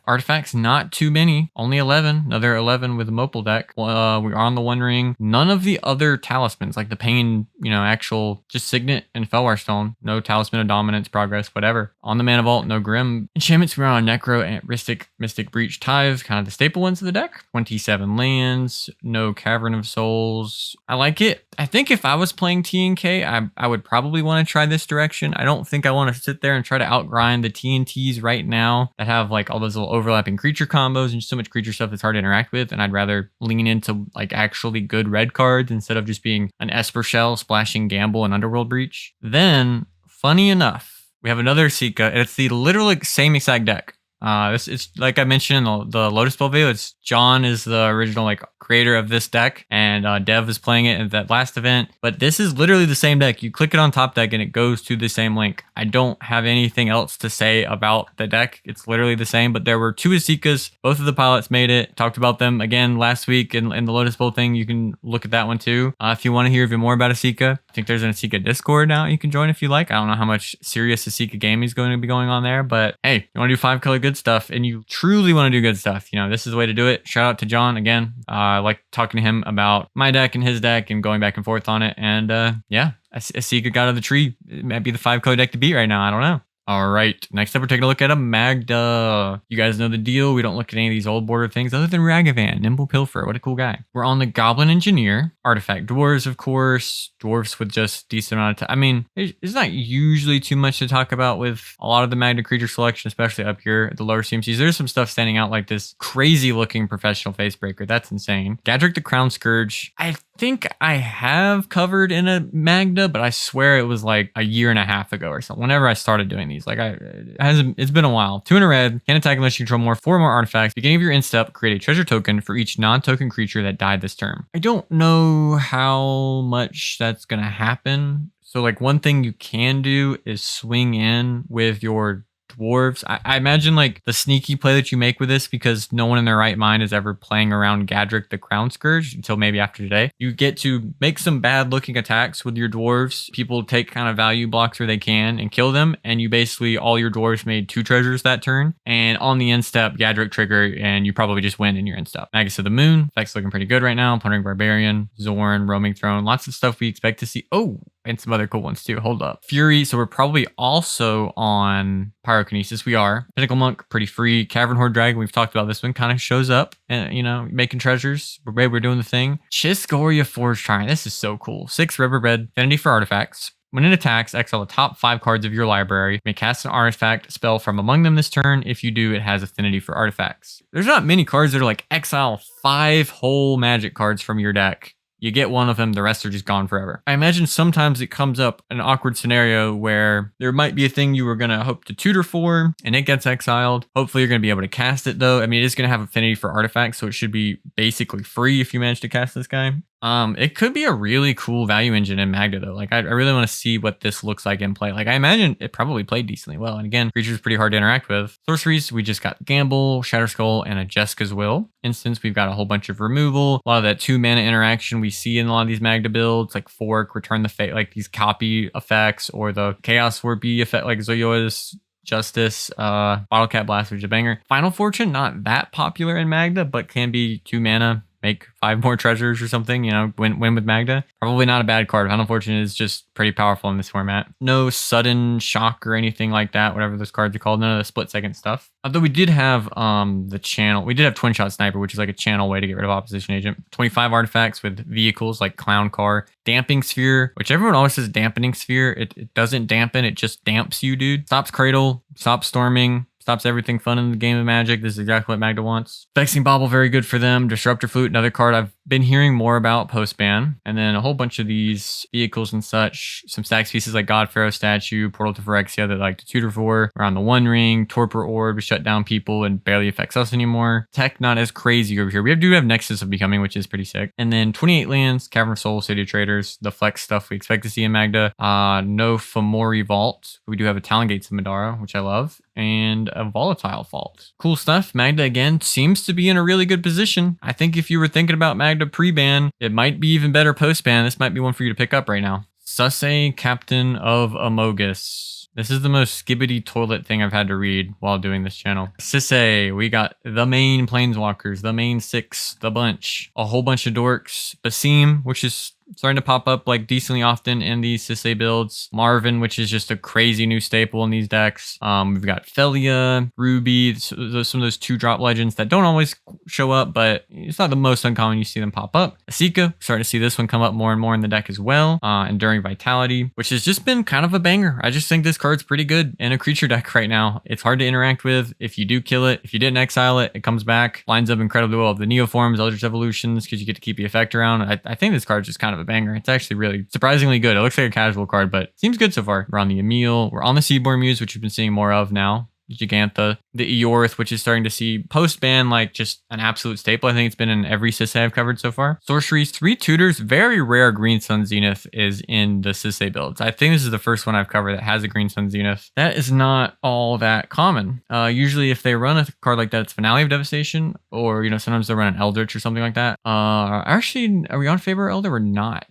Artifacts, not too many. Only 11. Another 11 with a Mopal deck. We're on the One Ring. None of the other talismans, like the Pain, actual, just Signet and Felwar Stone. No Talisman of Dominance, Progress, whatever. On the Mana Vault, no Grim. Enchantments, we're on Necro and Mystic Breach, Tithe, kind of the staple ones of the deck. 27 lands. No Cavern of Souls. I like it. I think if I was playing TNK, I would probably want to try this direction. I don't think I want to sit there and try to outgrind the TNTs right now that have like all those little overlapping creature combos and so much creature stuff that's hard to interact with. And I'd rather lean into like actually good red cards instead of just being an Esper Shell, Splashing Gamble, and Underworld Breach. Then, funny enough, we have another Esika, and it's the literally same exact deck. It's like I mentioned in the Lotus Spell video. It's John is the original like creator of this deck, and Dev is playing it at that last event. But this is literally the same deck. You click it on top deck and it goes to the same link. I don't have anything else to say about the deck. It's literally the same. But there were 2 Esikas. Both of the pilots made it. Talked about them again last week in the Lotus Bowl thing. You can look at that one too. If you want to hear even more about Esika, I think there's an Esika Discord now you can join if you like. I don't know how much serious Esika gaming is going to be going on there, but hey, you want to do 5-color good stuff and you truly want to do good stuff, this is the way to do it. Shout out to John again. I like talking to him about my deck and his deck and going back and forth on it. And yeah, Esika got out of the tree. It might be the 5-color deck to beat right now. I don't know. All right, next up we're taking a look at a Magda. You guys know the deal. We don't look at any of these old border things other than Ragavan, Nimble Pilfer. What a cool guy. We're on the Goblin Engineer. Artifact Dwarves, of course. Dwarves with just decent amount of time. I mean, there's not usually too much to talk about with a lot of the Magda creature selection, especially up here at the lower CMCs. There's some stuff standing out like this crazy looking Professional Facebreaker. That's insane. Gadrick the Crown Scourge. I think I have covered in a Magda, but I swear it was like a year and a half ago or something. Whenever I started doing these, it's been a while. 2 in a red, can't attack unless you control 4 more artifacts. Beginning of your end step, create a treasure token for each non-token creature that died this turn. I don't know how much that's gonna happen. So like one thing you can do is swing in with your dwarves. I imagine like the sneaky play that you make with this, because no one in their right mind is ever playing around Gadrick the Crown Scourge until maybe after today. You get to make some bad looking attacks with your dwarves. People take kind of value blocks where they can and kill them, and you basically all your dwarves made 2 treasures that turn, and on the end step Gadrick trigger and you probably just win in your end step. Magus of the Moon, effects looking pretty good right now. Plundering Barbarian, Zorn, Roaming Throne, lots of stuff we expect to see. Oh, and some other cool ones too. Hold up. Fury, so we're probably also on Pyrokinesis. We are. Pinnacle Monk, pretty free. Cavern Horde Dragon, we've talked about this one, kind of shows up and, making treasures. We're doing the thing. Chisgoria Forge Tyrant, this is so cool. 6 Riverbed, affinity for artifacts. When it attacks, exile the top 5 cards of your library. You may cast an artifact spell from among them this turn. If you do, it has affinity for artifacts. There's not many cards that are like exile 5 whole magic cards from your deck. You get one of them, the rest are just gone forever. I imagine sometimes it comes up an awkward scenario where there might be a thing you were going to hope to tutor for and it gets exiled. Hopefully you're going to be able to cast it though. I mean, it is going to have affinity for artifacts, so it should be basically free if you manage to cast this guy. It could be a really cool value engine in Magda though. Like I really want to see what this looks like in play. Like I imagine it probably played decently well. And again, creatures pretty hard to interact with. Sorceries, we just got Gamble, Shatter Skull, and a Jessica's Will. Instance, we've got a whole bunch of removal. A lot of that 2 mana interaction we see in a lot of these Magda builds, like Fork, Return the Fate, like these copy effects, or the Chaos Warpy effect, like Zoyoa's Justice, Bottle Cap Blast, which is a banger. Final Fortune, not that popular in Magda, but can be 2 mana. Make 5 more treasures or something, win with Magda. Probably not a bad card. Final Fortune is just pretty powerful in this format. No sudden shock or anything like that, whatever those cards are called. None of the split second stuff. Although we did have the channel. We did have Twin Shot Sniper, which is like a channel way to get rid of opposition agent. 25 artifacts with vehicles like Clown Car. Damping Sphere, which everyone always says Dampening Sphere. It doesn't dampen, it just damps you, dude. Stops Cradle, stops Storming. Stops everything fun in the game of Magic. This is exactly what Magda wants. Vexing Bauble, very good for them. Disruptor Flute, another card I've been hearing more about post-ban. And then a whole bunch of these vehicles and such. Some stacks pieces like God Pharaoh Statue, Portal to Phyrexia that I like to tutor for. We're on the One Ring, Torpor Orb, shut down people and barely affects us anymore. Tech not as crazy over here. We do have Nexus of Becoming, which is pretty sick. And then 28 lands, Cavern of Souls, City of Traders, the flex stuff we expect to see in Magda. No Fomori Vault. We do have a Talon Gates of Madara, which I love. And a Volatile Fault. Cool stuff. Magda, again, seems to be in a really good position. I think if you were thinking about Magda pre-ban, it might be even better post-ban. This might be one for you to pick up right now. Sisay, Captain of Amogus. This is the most skibbity toilet thing I've had to read while doing this channel. Sisay, we got the main planeswalkers, the main 6, the bunch, a whole bunch of dorks, Basim, which is starting to pop up like decently often in these Sisay builds. Marvin, which is just a crazy new staple in these decks. We've got Felia, Ruby, some of those 2-drop legends that don't always show up, but it's not the most uncommon you see them pop up. Esika, starting to see this one come up more and more in the deck as well. Enduring Vitality, which has just been kind of a banger. I just think this card's pretty good in a creature deck right now. It's hard to interact with. If you do kill it, if you didn't exile it, it comes back. Lines up incredibly well with the Neoforms, Eldritch Evolutions, because you get to keep the effect around. I think this card's just kind of a banger. It's actually really surprisingly good. It looks like a casual card, but seems good so far. We're on the Emil. We're on the Seaborn Muse, which we've been seeing more of now. Gigantha, the Eorth, which is starting to see post-ban like just an absolute staple. I think it's been in every Sisay I've covered so far. Sorceries, 3 tutors, very rare Green Sun Zenith is in the Sisay builds. I think this is the first one I've covered that has a Green Sun Zenith. That is not all that common. Usually if they run a card like that, it's Finale of Devastation, or sometimes they'll run an Eldritch or something like that. Actually, are we on Faber Elder or not?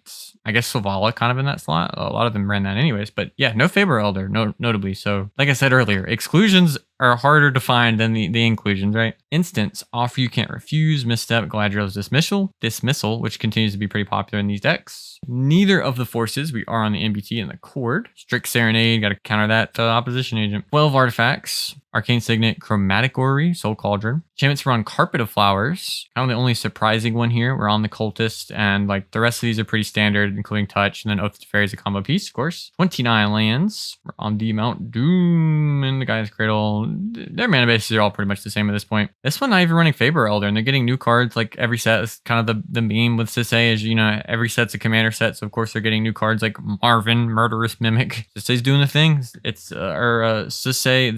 I guess Selvala kind of in that slot. A lot of them ran that anyways, but yeah, no Faber Elder, notably. So like I said earlier, exclusions are harder to find than the inclusions, right? Instants, Offer You Can't Refuse, Misstep, Galadriel's Dismissal, which continues to be pretty popular in these decks. Neither of the forces, we are on the MBT and the Cord. Strict Serenade, got to counter that opposition agent. 12 artifacts, Arcane Signet, Chromatic Orrery, Soul Cauldron. Enchantments were on Carpet of Flowers. Kind of the only surprising one here. We're on the Cultist, and like the rest of these are pretty standard, including Touch, and then Oath to Fairy is a combo piece, of course. 29 lands. We're on the Mount Doom and the Guy's Cradle. Their mana bases are all pretty much the same at this point. This one not even running Faber Elder, and they're getting new cards like every set. Is kind of the meme with Sisay is, every set's a commander set, so of course they're getting new cards like Marvin, Murderous Mimic. Sisay's doing the thing. It's Sisay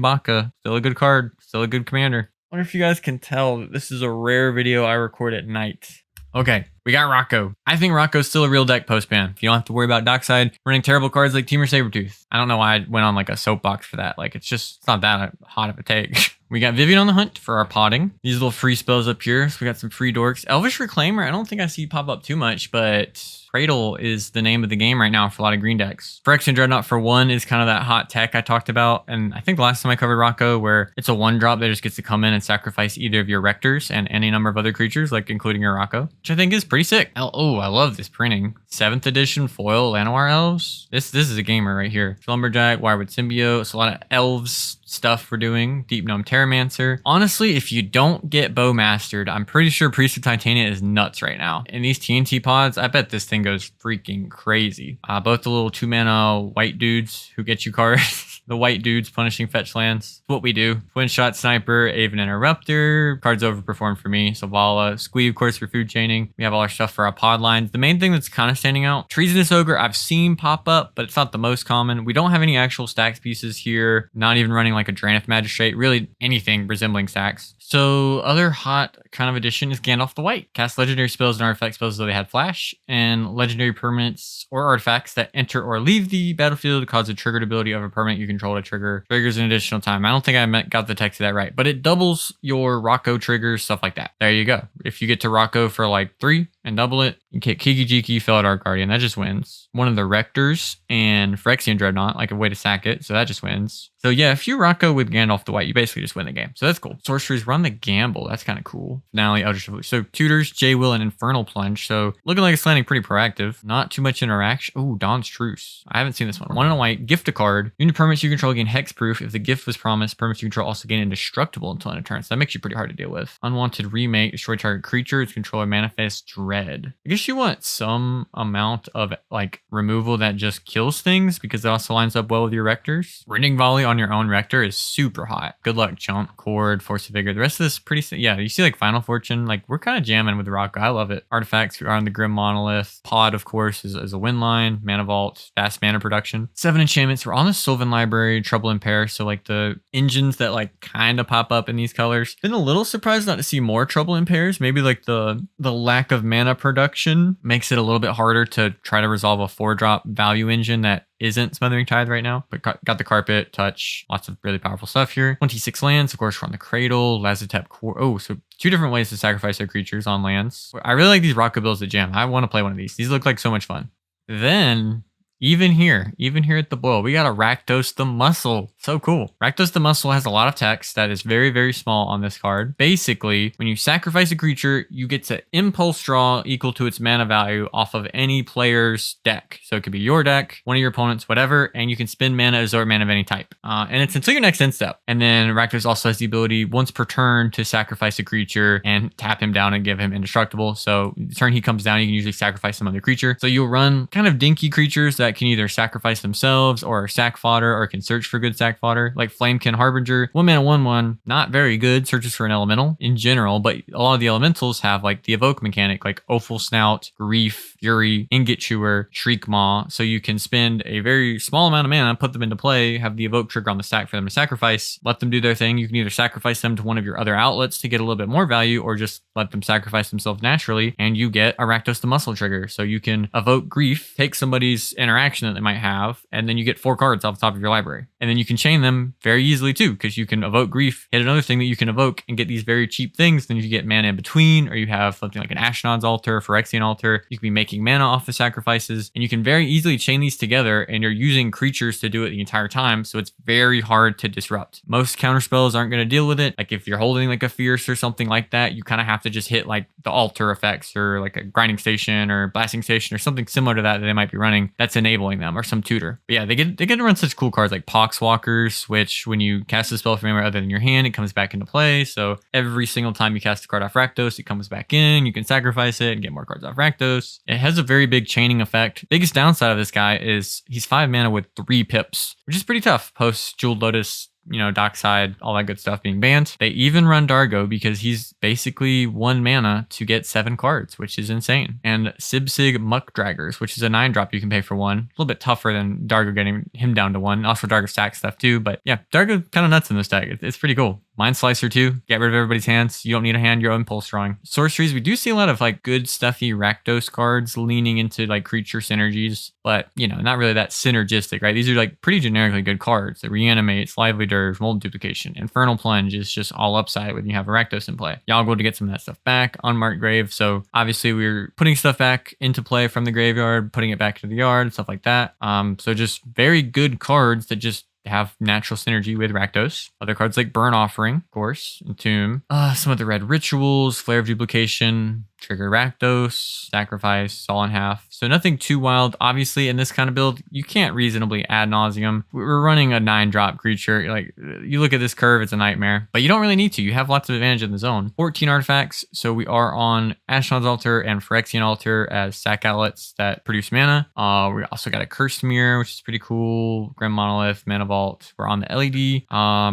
Baka. Still a good card. Still a good commander. I wonder if you guys can tell that this is a rare video I record at night. Okay, we got Rocco. I think Rocco's still a real deck post-ban. If you don't have to worry about Dockside running terrible cards like Temur Sabertooth. I don't know why I went on like a soapbox for that. Like it's not that hot of a take. We got Vivian on the Hunt for our potting. These little free spells up here. So we got some free dorks. Elvish Reclaimer, I don't think I see pop up too much, but Cradle is the name of the game right now for a lot of green decks. Phyrexian Dreadnought for 1 is kind of that hot tech I talked about. And I think the last time I covered Rocco, where it's a 1-drop that just gets to come in and sacrifice either of your Rectors and any number of other creatures, like including your Rocco, which I think is pretty sick. Oh, I love this printing. 7th edition foil Llanowar Elves. This is a gamer right here. Lumberjack, Wirewood Symbiote, a lot of elves stuff we're doing. Deep Gnome Terramancer. Honestly, if you don't get Bowmastered, I'm pretty sure Priest of Titania is nuts right now. In these TNT pods, I bet this thing goes freaking crazy. Both the little 2-mana white dudes who get you cards. The white dudes punishing fetch lands. What we do. Twin Shot Sniper, Aven Interrupter. Cards overperformed for me. Selvala. Squee, of course, for food chaining. We have all our stuff for our pod lines. The main thing that's kind of standing out, Treasonous Ogre, I've seen pop up, but it's not the most common. We don't have any actual stacks pieces here. Not even running like a Drannith Magistrate. Really anything resembling stacks. So other hot kind of addition is Gandalf the White. Cast legendary spells and artifact spells as though they had flash, and legendary permanents or artifacts that enter or leave the battlefield cause a triggered ability of a permanent you control to trigger. Triggers an additional time. I don't think I got the text of that right, but it doubles your Rocco triggers, stuff like that. There you go. If you get to Rocco for like 3 and double it, you get Kiki Jiki, Felid Art Guardian. That just wins. One of the Rectors and Phyrexian Dreadnought, like a way to sack it. So that just wins. So yeah, if you Rocco with Gandalf the White, you basically just win the game. So that's cool. Sorceries run the gamble. That's kind of cool. Finale, Eldritch Evolution. So tutors, J-Will, and Infernal Plunge. So looking like it's landing pretty proactive. Not too much interaction. Oh, Dawn's Truce. I haven't seen this one. 1 and a white. Gift a card. Unit permanents you control gain hexproof. If the gift was promised, permanents you control also gain indestructible until end of turn. So that makes you pretty hard to deal with. Unwanted Remake. Destroy target creature. Its controller manifests dread. I guess you want some amount of like removal that just kills things because it also lines up well with your Rectors. Rending Volley on your own Rector is super hot. Good luck, Chump. Cord, Force of Vigor. The rest of this pretty, yeah, you see like Final Fortune, like we're kind of jamming with Rocco. I love it. Artifacts are on the Grim Monolith. Pod, of course, is a win line. Mana Vault, fast mana production. 7 enchantments. We're on the Sylvan Library, Trouble in Pair. So like the engines that like kind of pop up in these colors. Been a little surprised not to see more Trouble in Pairs. Maybe like the lack of mana production makes it a little bit harder to try to resolve a 4-drop value engine that isn't Smothering Tithe right now, but got the Carpet, Touch, lots of really powerful stuff here. 26 lands, of course, we're on the Cradle, Lazotep Core. Oh, so 2 different ways to sacrifice their creatures on lands. I really like these Rocco builds at jam. I want to play one of these. These look like so much fun. Then even here at the boil, we got a Rakdos the Muscle. So cool. Rakdos the Muscle has a lot of text that is very, very small on this card. Basically, when you sacrifice a creature, you get to impulse draw equal to its mana value off of any player's deck. So it could be your deck, one of your opponents, whatever, and you can spend mana, absorb mana of any type. And it's until your next end step. And then Rakdos also has the ability once per turn to sacrifice a creature and tap him down and give him indestructible. So the turn he comes down, you can usually sacrifice some other creature. So you'll run kind of dinky creatures that can either sacrifice themselves or sack fodder or can search for good sack fodder, like Flamekin Harbinger. 1 mana, 1/1, not very good, searches for an elemental in general, but a lot of the elementals have like the evoke mechanic, like Offal Snout, Grief, Fury, Ingot Chewer, Shriek Maw. So you can spend a very small amount of mana, put them into play, have the evoke trigger on the stack for them to sacrifice, let them do their thing. You can either sacrifice them to one of your other outlets to get a little bit more value, or just let them sacrifice themselves naturally, and you get a Rakdos the Muscle trigger. So you can evoke Grief, take somebody's interaction that they might have, and then you get 4 cards off the top of your library. And then you can chain them very easily too, because you can evoke Grief, hit another thing that you can evoke, and get these very cheap things. Then you get mana in between, or you have something like an Ashnod's Altar, Phyrexian Altar. You can be making mana off the sacrifices, and you can very easily chain these together, and you're using creatures to do it the entire time, so it's very hard to disrupt. Most counterspells aren't going to deal with it. Like if you're holding like a Fierce or something like that, you kind of have to just hit like the altar effects or like a Grinding Station or Blasting Station or something similar to that they might be running that's enabling them, or some tutor. But yeah, they get to run such cool cards like Poxwalkers, which when you cast a spell from anywhere other than your hand, it comes back into play. So every single time you cast a card off Rakdos, it comes back in. You can sacrifice it and get more cards off Rakdos. It has a very big chaining effect. Biggest downside of this guy is he's 5 mana with 3 pips, which is pretty tough post Jeweled Lotus, Dockside, all that good stuff being banned. They even run Dargo because he's basically 1 mana to get 7 cards, which is insane. And Sibsig Muck Draggers, which is a 9-drop you can pay for 1. A little bit tougher than Dargo getting him down to 1. Also Dargo stack stuff too, but yeah, Dargo kind of nuts in this deck. It's pretty cool. Mind Slicer too. Get rid of everybody's hands. You don't need a hand, you're impulse drawing. Sorceries, we do see a lot of like good stuffy Rakdos cards leaning into like creature synergies, but not really that synergistic, right? These are like pretty generically good cards. That Reanimates, Lively Dirge, Mold Duplication. Infernal Plunge is just all upside when you have a Rakdos in play. Yoggle to get some of that stuff back. Unmarked Grave. So obviously we're putting stuff back into play from the graveyard, putting it back to the yard, stuff like that. So just very good cards that just have natural synergy with Rakdos. Other cards like Burn Offering, of course, and Tomb. Some of the red rituals, Flare of Duplication, trigger Rakdos, sacrifice, all in half. So nothing too wild. Obviously, in this kind of build, you can't reasonably ad nauseum. We're running a 9-drop creature. Like, you look at this curve, it's a nightmare. But you don't really need to. You have lots of advantage in the zone. 14 artifacts. So we are on Ashnod's Altar and Phyrexian Altar as sack outlets that produce mana. We also got a Cursed Mirror, which is pretty cool. Grim Monolith, Mana Vault. We're on the LED.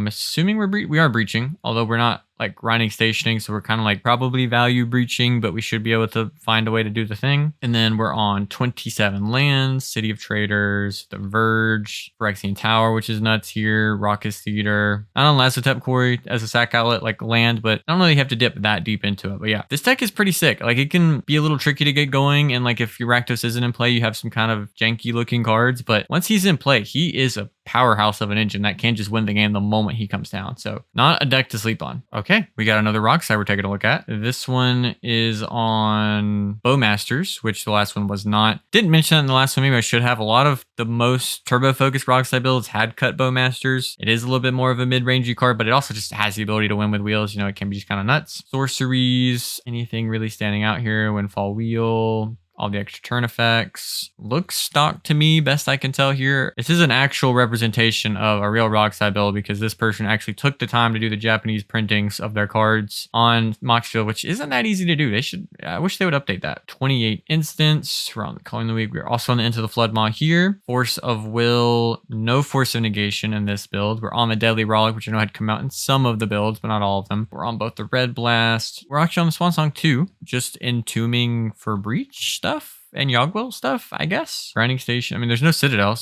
Assuming we are breaching, although we're not like grinding stationing, so we're kind of like probably value breaching, but we should be able to find a way to do the thing. And then we're on 27 lands, City of Traders, The Verge, Phyrexian Tower, which is nuts here, Raucous Theater. I don't know, Lazotep Quarry as a sack outlet, like land, but I don't really have to dip that deep into it. But yeah, this deck is pretty sick. Like, it can be a little tricky to get going, and like if your Rakdos isn't in play, you have some kind of janky looking cards, but once he's in play, he is a powerhouse of an engine that can just win the game the moment he comes down. So not a deck to sleep on. Okay, we got another Rockside we're taking a look at. This one is on Bowmasters, which the last one was not. Didn't mention that in the last one. Maybe I should have. A lot of the most turbo focused Rockside builds had cut Bowmasters. It is a little bit more of a mid-rangey card, but it also just has the ability to win with wheels. It can be just kind of nuts. Sorceries, anything really standing out here? Windfall Wheel, all the extra turn effects. Looks stock to me, best I can tell here. This is an actual representation of a real Rockside build because this person actually took the time to do the Japanese printings of their cards on Moxfield, which isn't that easy to do. I wish they would update that. 28 instants. We're on the Calling the Week. We're also on the Into the Flood Maw here. Force of Will, no Force of Negation in this build. We're on the Deadly Rollick, which I know had come out in some of the builds, but not all of them. We're on both the Red Blast. We're actually on the Swan Song too, just entombing for breach stuff and Yogwell stuff, I guess. Grinding Station. I mean, there's no Citadel,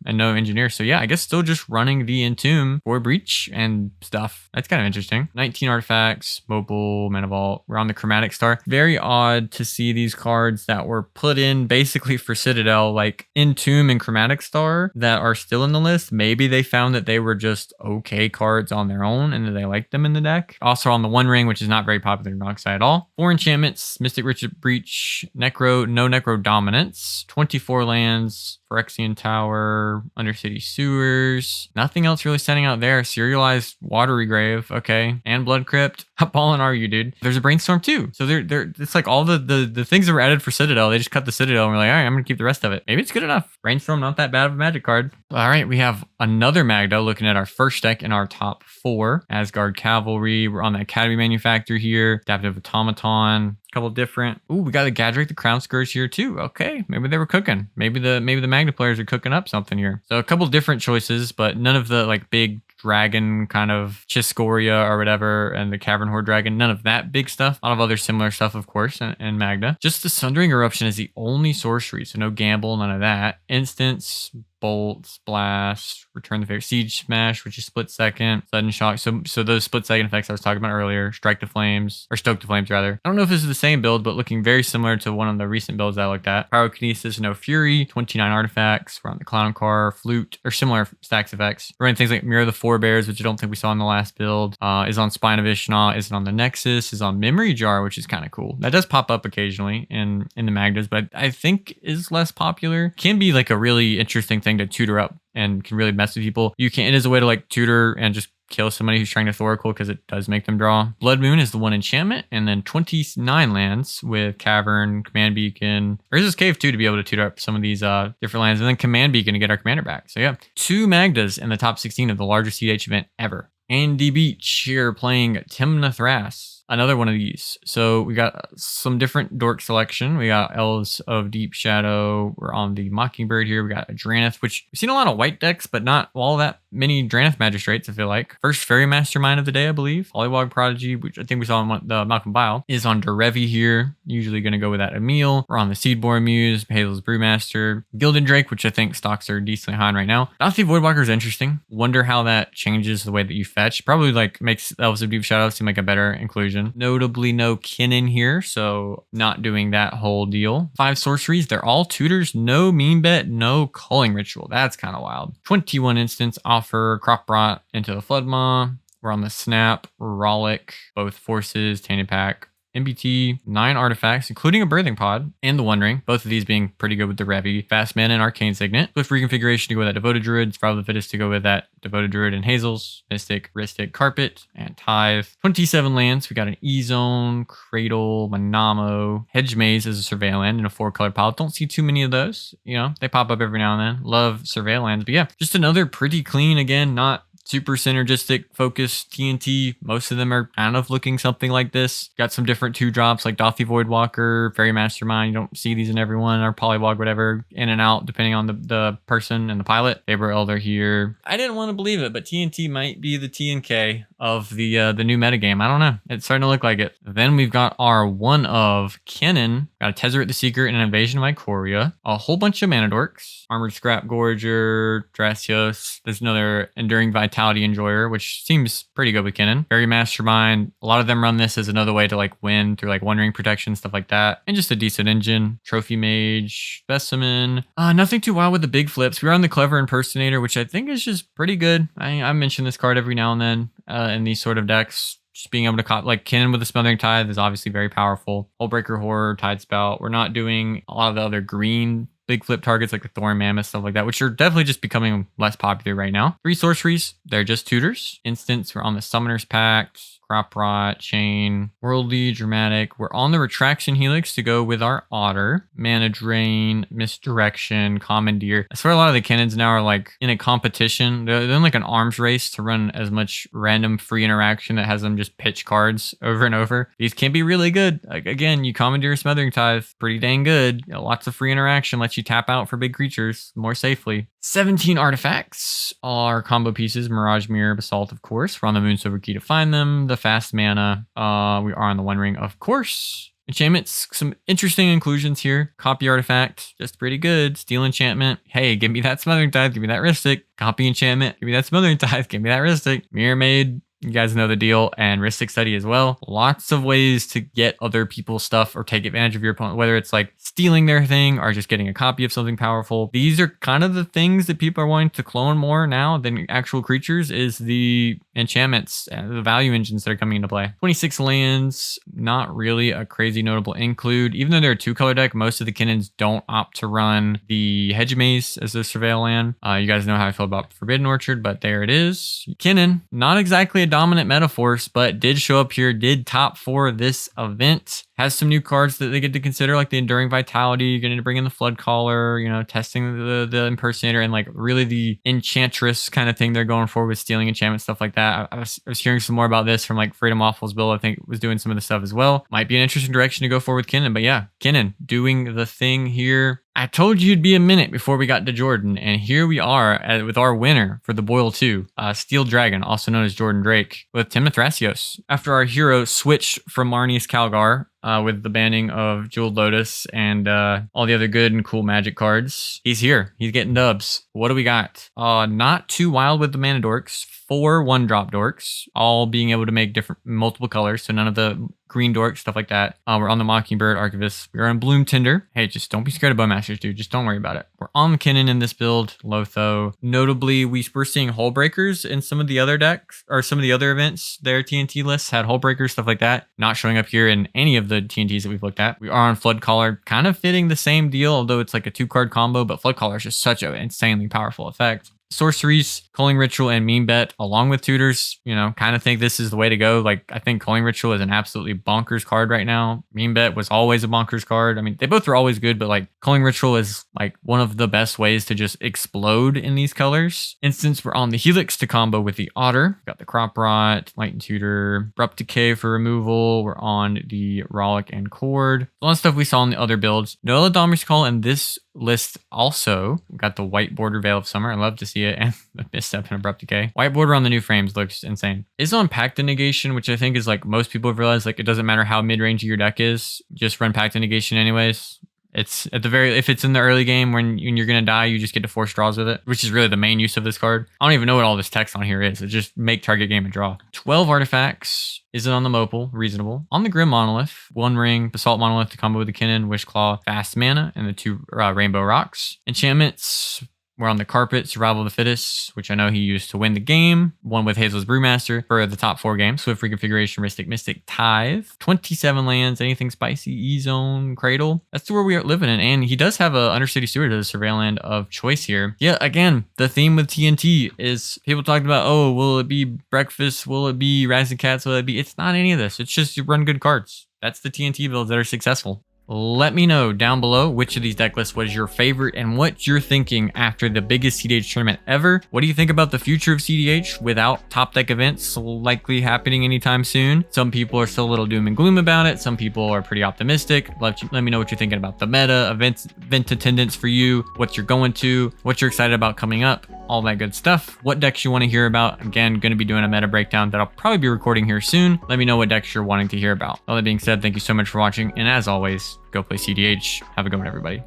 and no Engineer. So yeah, I guess still just running the Entomb for breach and stuff. That's kind of interesting. 19 artifacts, Mobile, Mana Vault. We're on the Chromatic Star. Very odd to see these cards that were put in basically for Citadel, like Entomb and Chromatic Star, that are still in the list. Maybe they found that they were just okay cards on their own and that they liked them in the deck. Also on the One Ring, which is not very popular in Rockside at all. 4 enchantments, Mystic Rich Breach, Necro, no Necro Dominance, 24 lands, Phyrexian Tower, Undercity Sewers. Nothing else really standing out there. Serialized Watery Grave, okay. And Blood Crypt. How ballin' are you, dude? There's a Brainstorm too. So it's like all the things that were added for Citadel, they just cut the Citadel and we're like, all right, I'm gonna keep the rest of it. Maybe it's good enough. Brainstorm, not that bad of a Magic card. All right, we have another Magda looking at our first deck in our top 4. Asgard Cavalry. We're on the Academy Manufacturer here. Adaptive Automaton. Couple different. Ooh, we got the Gadrick, the Crown Scourge here too. Okay, maybe they were cooking. Maybe the Magda players are cooking up something here. So a couple different choices, but none of the like big dragon kind of Chiscoria or whatever, and the Cavern Horde Dragon. None of that big stuff. A lot of other similar stuff, of course, and Magda. Just the Sundering Eruption is the only sorcery, so no gamble, none of that. Instance, Bolt, Blast, Return the Favor, Siege Smash, which is split second, Sudden Shock. So those split second effects I was talking about earlier, Strike the Flames, or Stoke the Flames rather. I don't know if this is the same build, but looking very similar to one of the recent builds I looked at. Pyrokinesis, No Fury, 29 artifacts. We're on the Clown Car, Flute, or similar stacks effects. We're running things like Mirror of the Forebears, which I don't think we saw in the last build. Is on Spine of Ishna, is on the Nexus, is on Memory Jar, which is kind of cool. That does pop up occasionally in the Magdas, but I think is less popular. Can be like a really interesting thing to tutor up and can really mess with people. It is a way to like tutor and just kill somebody who's trying to Thoracle because it does make them draw. Blood Moon is the one enchantment, and then 29 lands with Cavern, Command Beacon. There's this Cave too to be able to tutor up some of these different lands, and then Command Beacon to get our commander back. So yeah, 2 Magdas in the top 16 of the largest cEDH event ever. Andy Beach here playing Tymna Thras. Another one of these. So we got some different dork selection. We got Elves of Deep Shadow. We're on the Mockingbird here. We got a Drannith, which we've seen a lot of white decks, but not all that many Drannith Magistrates, I feel like. First Fairy Mastermind of the day, I believe. Pollywog Prodigy, which I think we saw in the Malcolm Vial, is on Derevi here. Usually going to go with that Emil. We're on the Seedborn Muse, Hazel's Brewmaster, Gilded Drake, which I think stocks are decently high right now. Bounty Voidwalker is interesting. Wonder how that changes the way that you fetch. Probably like makes Elves of Deep Shadow seem like a better inclusion. Notably no Kinnan here, so not doing that whole deal. 5 sorceries, they're all tutors, no mean bet, no culling ritual. That's kind of wild. 21 instants, offer Crop Rot into the Floodmaw. We're on the Snap, Rollick, both forces, Tainted Pack. MBT, 9 artifacts, including a Birthing Pod and the One Ring, both of these being pretty good with the Revi. Fast Mana and Arcane Signet. Swift Reconfiguration to go with that Devoted Druid. It's probably the fittest to go with that Devoted Druid and Hazel's. Mystic, Ristic, Carpet, and Tithe. 27 lands. We got an E-Zone, Cradle, Manamo. Hedge Maze is a Surveil land in a 4-color pile. Don't see too many of those. You know, they pop up every now and then. Love Surveil lands. But yeah, just another pretty clean, again, not super synergistic, focused TNT. Most of them are kind of looking something like this. Got some different 2-drops like Dothy Voidwalker, Fairy Mastermind. You don't see these in everyone, or Polywog, whatever, in and out depending on the person and the pilot. Faber Elder here. I didn't want to believe it, but TNT might be the TNK of the new metagame. I don't know. It's starting to look like it. Then we've got our one of Kinnan. Got a Tezzeret the Seeker and an Invasion of Ikoria. A whole bunch of Mana Dorks. Armored Scrap Gorger, Thrasios. There's another Enduring Vitality Enjoyer, which seems pretty good with Kinnan. Fairy Mastermind. A lot of them run this as another way to like win through like One Ring protection, stuff like that. And just a decent engine. Trophy Mage, Specimen. Nothing too wild with the big flips. We're on the Clever Impersonator, which I think is just pretty good. I mention this card every now and then in these sort of decks. Just being able to like Kinnan with the Smothering Tithe is obviously very powerful. Hullbreaker Horror, Tide Spout. We're not doing a lot of the other green big flip targets like the Thorn Mammoth, stuff like that, which are definitely just becoming less popular right now. 3 sorceries, they're just tutors. Instants, we're on the Summoner's Pact, Crop Rot, Chain, Worldly, Dramatic. We're on the Retraction Helix to go with our Otter. Mana Drain, Misdirection, Commandeer. I swear a lot of the Kinnans now are like in a competition. They're in like an arms race to run as much random free interaction that has them just pitch cards over and over. These can be really good. Like again, you Commandeer Smothering Tithe, pretty dang good. You know, lots of free interaction, lets you tap out for big creatures more safely. 17 artifacts are combo pieces. Mirage Mirror, Basalt, of course. We're on the Moonsilver Key to find them. The Fast Mana. We are on the One Ring, of course. Enchantments, some interesting inclusions here. Copy Artifact, just pretty good. Steel Enchantment. Hey, give me that Smothering Tithe. Give me that Ristic. Copy Enchantment. Give me that Smothering Tithe. Give me that Ristic. Mirror Maid. You guys know the deal, and Ristic Study as well. Lots of ways to get other people's stuff or take advantage of your opponent, whether it's like stealing their thing or just getting a copy of something powerful. These are kind of the things that people are wanting to clone more now than actual creatures, is the enchantments, the value engines that are coming into play. 26 lands, not really a crazy notable include. Even though they're a 2-color deck, most of the Kinnans don't opt to run the Hedge Maze as their surveil land. You guys know how I feel about Forbidden Orchard, but there it is. Kinnan, not exactly a dominant meta force, but did show up here, did top 4 this event. Has some new cards that they get to consider, like the Enduring Vitality. You're going to bring in the Flood Caller, you know, testing the Impersonator, and like really the Enchantress kind of thing they're going for with stealing enchantment, stuff like that. I was hearing some more about this from like Freedom Awful's build. I think was doing some of the stuff as well. Might be an interesting direction to go for with Kinnan, but yeah, Kinnan doing the thing here. I told you it'd be a minute before we got to Jordan, and here we are with our winner for the Boil 2, Steel Dragon, also known as Jordan Drake, with Tymna Thrasios. After our hero switched from Marnius Calgar, with the banning of Jeweled Lotus and all the other good and cool magic cards, he's here. He's getting dubs. What do we got? Not too wild with the mana dorks. 4 1-drop dorks, all being able to make multiple colors, so none of the green dorks, stuff like that. We're on the Mockingbird Archivist. We're on Bloom Tinder. Hey, just don't be scared of Bowmasters, dude. Just don't worry about it. We're on the Kinnan in this build, Lotho. Notably, we're seeing Hull Breakers in some of the other decks, or some of the other events. Their TNT lists had Hull Breakers, stuff like that. Not showing up here in any of the TNTs that we've looked at. We are on Flood Caller, kind of fitting the same deal, although it's like a 2-card combo, but Flood Caller is just such an insanely powerful effect. Sorceries, Culling Ritual, and Meme Bet, along with Tutors, you know, kind of think this is the way to go. Like, I think Culling Ritual is an absolutely bonkers card right now. Meme Bet was always a bonkers card. I mean, they both were always good, but like Culling Ritual is like one of the best ways to just explode in these colors. Instance, we're on the Helix to combo with the Otter. We've got the Crop Rot, Light and Tutor, Abrupt Decay for removal. We're on the Rollick and Cord. A lot of stuff we saw in the other builds. No Eladomir's Call in this list also. We've got the white border Veil of Summer. I love to see it. And the Misstep and Abrupt Decay. White border on the new frames looks insane. Is on Pact of Negation, which I think is like most people have realized, like it doesn't matter how mid-range your deck is, just run Pact of Negation anyways. It's at the if it's in the early game when you're going to die, you just get to force draws with it, which is really the main use of this card. I don't even know what all this text on here is. It's just make target game a draw. 12 artifacts. Is it on the Mopal? Reasonable. On the Grim Monolith, 1 ring, Basalt Monolith to combo with the Kinnan, Wish Claw, Fast Mana, and the 2 Rainbow Rocks. Enchantments. We're on the Carpet, Survival of the Fittest, which I know he used to win the game. One with Hazel's Brewmaster for the top 4 games. Swift Reconfiguration, Mystic, Tithe. 27 lands, anything spicy, E-Zone, Cradle. That's where we are living in. And he does have a Undercity Steward as a surveil land of choice here. Yeah, again, the theme with TNT is people talking about, oh, will it be Breakfast? Will it be Rising Cats? Will it be? It's not any of this. It's just you run good cards. That's the TNT builds that are successful. Let me know down below which of these deck lists was your favorite and what you're thinking after the biggest cEDH tournament ever. What do you think about the future of cEDH without top deck events likely happening anytime soon? Some people are still a little doom and gloom about it. Some people are pretty optimistic. Let me know what you're thinking about the meta, event attendance for you, what you're going to, what you're excited about coming up, all that good stuff. What decks you want to hear about. Again, going to be doing a meta breakdown that I'll probably be recording here soon. Let me know what decks you're wanting to hear about. All that being said, thank you so much for watching. And as always, go play cEDH. Have a good one, everybody.